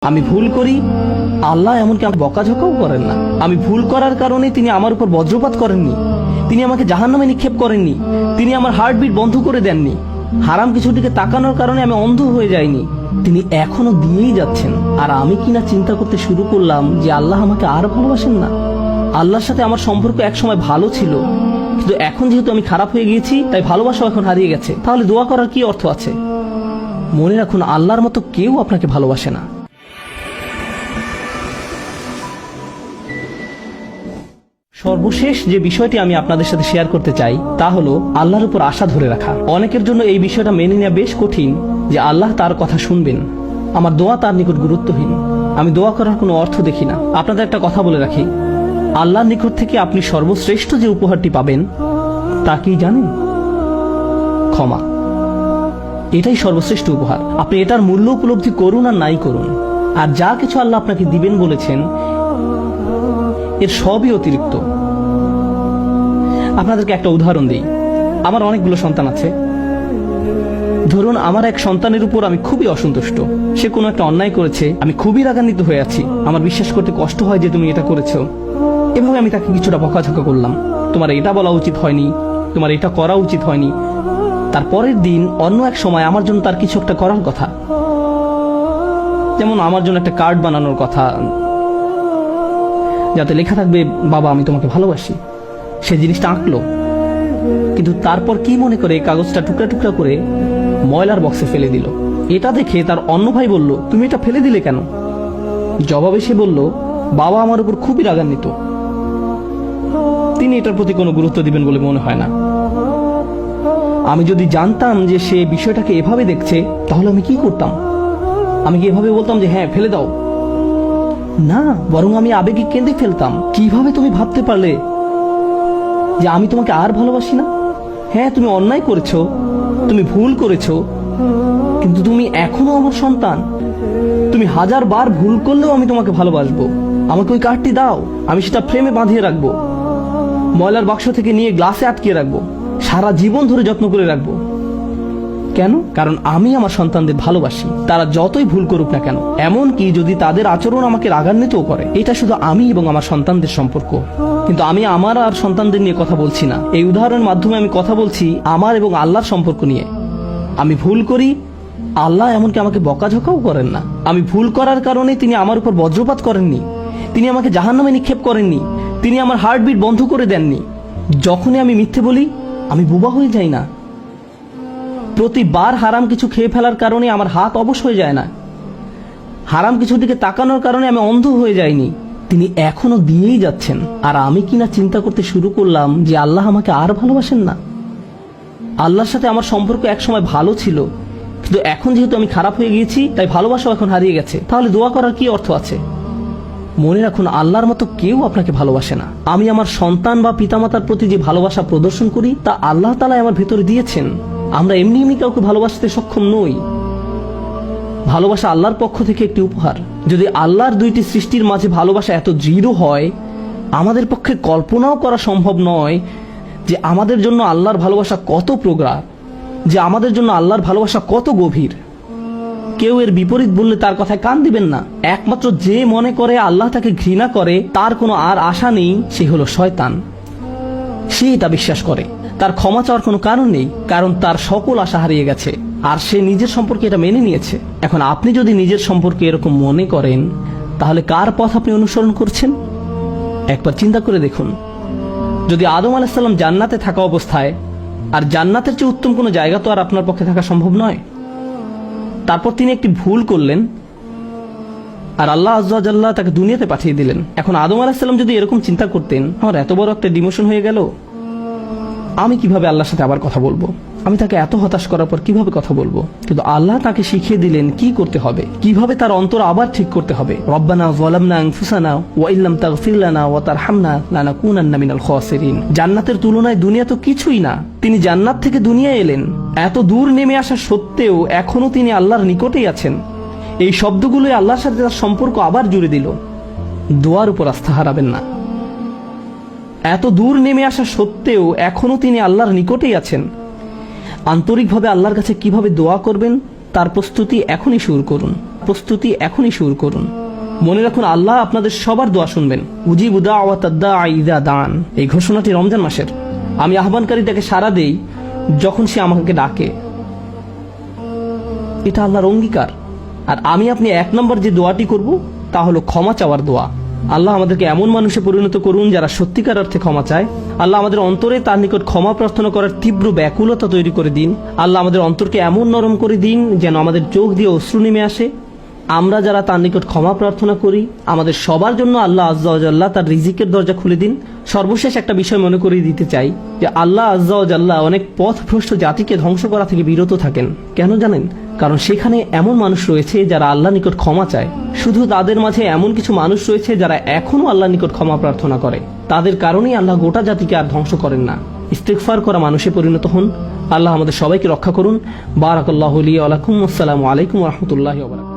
আমি ভুল করি, আল্লাহ এমনকি আমাকে বকাঝকাও করেন না। আমি ভুল করার কারণে তিনি আমার উপর বজ্রপাত করেননি, তিনি আমাকে জাহান্নামে নিক্ষেপ করেননি, তিনি আমার হার্টবিট বন্ধ করে দেননি। হারাম কিছুর দিকে তাকানোর কারণে আমি অন্ধ হয়ে যাইনি, তিনি এখনো দিয়েই যাচ্ছেন। আর আমি কিনা চিন্তা করতে শুরু করলাম যে আল্লাহ আমাকে আর ভালোবাসেন না। আল্লাহর সাথে আমার সম্পর্ক একসময় ভালো ছিল, কিন্তু এখন যেহেতু আমি খারাপ হয়ে গিয়েছি, তাই ভালোবাসাও এখন হারিয়ে গেছে। তাহলে দোয়া করার কি অর্থ আছে? মনে রাখুন, আল্লাহর মতো কেউ আপনাকে ভালোবাসে না। সর্বশেষ যে বিষয়টি আমি আপনাদের সাথে শেয়ার করতে চাই তা হলো আল্লাহর উপর আশা ধরে রাখা। অনেকের জন্য এই বিষয়টা মেনে নেওয়া বেশ কঠিন যে আল্লাহ তার কথা শুনবেন, আমার দোয়া তার নিকট গুরুত্বহীন, আমি দোয়া করার কোনো অর্থ দেখি না। আপনাদের একটা কথা বলে রাখি, আল্লাহর নিকট থেকে আপনি সর্বশ্রেষ্ঠ যে উপহারটি পাবেন তা কি জানেন? ক্ষমা। এটাই সর্বশ্রেষ্ঠ উপহার। আপনি এটার মূল্য উপলব্ধি করুন আর নাই করুন, আর যা কিছু আল্লাহ আপনাকে দিবেন বলেছেন এর সবই অতিরিক্ত। আপনাদেরকে একটা উদাহরণ দিই। আমার অনেকগুলো সন্তান আছে। ধরুন, আমার এক সন্তানের উপর আমি খুবই অসন্তুষ্ট। সে কোনো একটা অন্যায় করেছে, আমি খুবই রাগান্বিত হয়ে আছি। আমার বিশ্বাস করতে কষ্ট হয় যে তুমি এটা করেছো। এভাবে আমি তাকে কিছুটা বকাঝকা করলাম, তোমার এটা বলা উচিত হয়নি, তোমার এটা করা উচিত হয়নি। তারপরের দিন অন্য এক সময় আমার জন্য তার কিছু একটা করার কথা, যেমন আমার জন্য একটা কার্ড বানানোর কথা, যাতে লেখা থাকবে বাবা আমি তোমাকে ভালোবাসি। সে জিনিসটা আঁকলো, কিন্তু তারপর কি মনে করে কাগজটা টুকরা টুকরা করে ময়লার বক্সে ফেলে দিল। এটা দেখে তার অন্য ভাই বলল, তুমি এটা ফেলে দিলে কেন? জবাবে সে বলল, বাবা আমার উপর খুবই রাগান্বিত, তিনি এটার প্রতি কোনো গুরুত্ব দিবেন বলে মনে হয় না। আমি যদি জানতাম যে সে বিষয়টাকে এভাবে দেখছে, তাহলে আমি কি করতাম? আমি কি এভাবে বলতাম যে হ্যাঁ ফেলে দাও? না, বরং আমি আবেগে কেঁদে ফেলতাম। কিভাবে তুমি ভাবতে পারলে যে আমি তোমাকে আর ভালোবাসি না? হ্যাঁ, তুমি অন্যায় করেছো, তুমি ভুল করেছো, কিন্তু তুমি এখনো আমার সন্তান। তুমি 1000 বার ভুল করলেও আমি তোমাকে ভালোবাসবো। আমাকে ওই কার্ডটি দাও, আমি সেটা ফ্রেমে বাঁধিয়ে রাখবো, ময়লার বাক্স থেকে নিয়ে গ্লাসে আটকিয়ে রাখবো, সারা জীবন ধরে যত্ন করে রাখবো। কেন? কারণ আমি আমার সন্তানদের ভালোবাসি, তারা যতই ভুল করুক না কেন, এমনকি যদি তাদের আচরণ আমাকে রাগান্বিতও করে। এটা শুধু আমি এবং আমার সন্তানদের সম্পর্ক। কিন্তু আমি আমার আর সন্তানদের নিয়ে কথা বলছি না। এই উদাহরণের মাধ্যমে আমি কথা বলছি আমার এবং আল্লাহর সম্পর্ক নিয়ে। আমি ভুল করি, আল্লাহ এমনকি আমাকে বকাঝকাও করেন না। আমি ভুল করার কারণে তিনি আমার উপর বজ্রপাত করেননি, তিনি আমাকে জাহান্নামে নিক্ষেপ করেননি, তিনি আমার হার্টবিট বন্ধ করে দেননি। যখনই আমি মিথ্যে বলি, আমি বোবা হয়ে যাই না। প্রতিবার হারাম কিছু খেয়ে ফেলার কারণে আমার হাত অবশ হয়ে যায় না। হারাম কিছুর দিকে তাকানোর কারণে আমি অন্ধ হয়ে যাইনি, তিনি এখনো দিয়েই যাচ্ছেন। আর আমি কিনা চিন্তা করতে শুরু করলাম যে আল্লাহ আমাকে আর ভালোবাসেন না। আল্লাহর সাথে আমার সম্পর্ক একসময় ভালো ছিল, কিন্তু এখন যেহেতু আমি খারাপ হয়ে গিয়েছি, তাই ভালোবাসাও এখন হারিয়ে গেছে। তাহলে দোয়া করার কি অর্থ আছে? মনে রাখুন, আল্লাহর মতো কেউ আপনাকে ভালোবাসে না। আমি আমার সন্তান বা পিতামাতার প্রতি যে ভালোবাসা প্রদর্শন করি, তা আল্লাহ তাআলা আমার ভেতরে দিয়েছেন। আমরা এমনি এমনি কাউকে ভালোবাসতে সক্ষম নই। ভালোবাসা আল্লাহর পক্ষ থেকে একটি উপহার। যদি আল্লাহর দুইটি সৃষ্টির মাঝে ভালোবাসা এত দৃঢ় হয়, আমাদের পক্ষে কল্পনাও করা সম্ভব নয় যে আমাদের জন্য আল্লাহর ভালোবাসা কত প্রগাঢ়, যে আমাদের জন্য আল্লাহর ভালোবাসা কত গভীর। কেউ এর বিপরীত বললে তার কথায় কান দিবেন না। একমাত্র যে মনে করে আল্লাহ তাকে ঘৃণা করে, তার কোনো আর আশা নেই, সে হলো শয়তান। সে এটা বিশ্বাস করে। তার ক্ষমা চাওয়ার কোনো কারণ নেই, কারণ তার সকল আশা হারিয়ে গেছে, আর সে নিজের সম্পর্কে এটা মেনে নিয়েছে। এখন আপনি যদি নিজের সম্পর্কে এরকম মনে করেন, তাহলে কার পথ আপনি অনুসরণ করছেন? একবার চিন্তা করে দেখুন। যদি আদম আলাইহিস সালাম জান্নাতে থাকা অবস্থায়, আর জান্নাতের চেয়ে উত্তম কোনো জায়গা তো আর আপনার পক্ষে থাকা সম্ভব নয়। তারপর তিনি একটি ভুল করলেন, আর আল্লাহ আযজা ওয়া জাল্লা তাকে দুনিয়াতে পাঠিয়ে দিলেন। এখন আদম আলাইহিস সালাম যদি এরকম চিন্তা করতেন, আমার এত বড় একটা ডিমোশন হয়ে গেল, আমি কিভাবে আল্লাহর সাথে আবার কথা বলবো? আমি তাকে এত হতাশ করার পর কিভাবে কথা বলবো? কিন্তু আল্লাহ তাকে শিখিয়ে দিলেন কি করতে হবে, কিভাবে তার অন্তর আবার ঠিক করতে হবে। রব্বানা যালামনা আনফুসানা ওয়া ইল্লাম তাগফির লানা ওয়া তারহামনা লানাকুনান্না মিনাল খাসিরিন। জান্নাতের তুলনায় দুনিয়া তো কিছুই না। তিনি জান্নাত থেকে দুনিয়ায় এলেন, এত দূর নেমে আসা সত্ত্বেও এখনো তিনি আল্লাহর নিকটেই আছেন। এই শব্দগুলোই আল্লাহর সাথে তার সম্পর্ক আবার জুড়ে দিল। দোয়ার উপর আস্থা হারাবেন না। এত দূর নেমে আসা সত্ত্বেও এখনো তিনি আল্লাহর নিকটেই আছেন। আন্তরিকভাবে আল্লাহর কাছে কিভাবে দোয়া করবেন তার প্রস্তুতি এখনই শুরু করুন। প্রস্তুতি এখনই শুরু করুন। মনে রাখুন, আল্লাহ আপনাদের সবার দোয়া শুনবেন। উজিবু দাওয়াতাদ দাঈ ইযা দান, এই ঘোষণাটি রমজান মাসের। আমি আহ্বানকারীটাকে সাড়া দেই যখন সে আমাকে ডাকে। এটা আল্লাহর অঙ্গীকার। আর আমি আপনি 1 নম্বর যে দোয়াটি করব তা হলো ক্ষমা চাওয়ার দোয়া। আল্লাহ আমাদেরকে এমন মানুষে পরিণত করুন যারা সত্যিকার অর্থে ক্ষমা চায়। আল্লাহ আমাদের অন্তরে তার নিকট ক্ষমা প্রার্থনা করার তীব্র ব্যাকুলতা তৈরি করে দিন। আল্লাহ আমাদের অন্তরকে এমন নরম করে দিন যেন আমাদের চোখ দিয়ে অশ্রু নেমে আসে। আমরা যারা তার নিকট ক্ষমা প্রার্থনা করি, আমাদের সবার জন্য আল্লাহ আজ্জা ওয়া জাল্লা তার রিজিকের দরজা খুলে দিন। সর্বশেষ একটা বিষয় মনে করিয়ে দিতে চাই যে আল্লাহ আজ্জা ওয়া জাল্লা অনেক পথভ্রষ্ট জাতিকে ধ্বংস করা থেকে বিরত থাকেন। কেন জানেন? কারণ সেখানে এমন মানুষ রয়েছে যারা আল্লাহ নিকট ক্ষমা চায়। শুধু তাদের মাঝে এমন কিছু মানুষ রয়েছে যারা এখনো আল্লাহ নিকট ক্ষমা প্রার্থনা করে। তাদের কারণেই আল্লাহ গোটা জাতিকে আর ধ্বংস করেন না। ইস্তিগফার করা মানুষে পরিণত হন। আল্লাহ আমাদের সবাইকে রক্ষা করুন। বারাকাল্লাহু লি ওয়া লাকুম। আসসালামু আলাইকুম ওয়া রাহমাতুল্লাহি ওয়া বারাকাতুহু।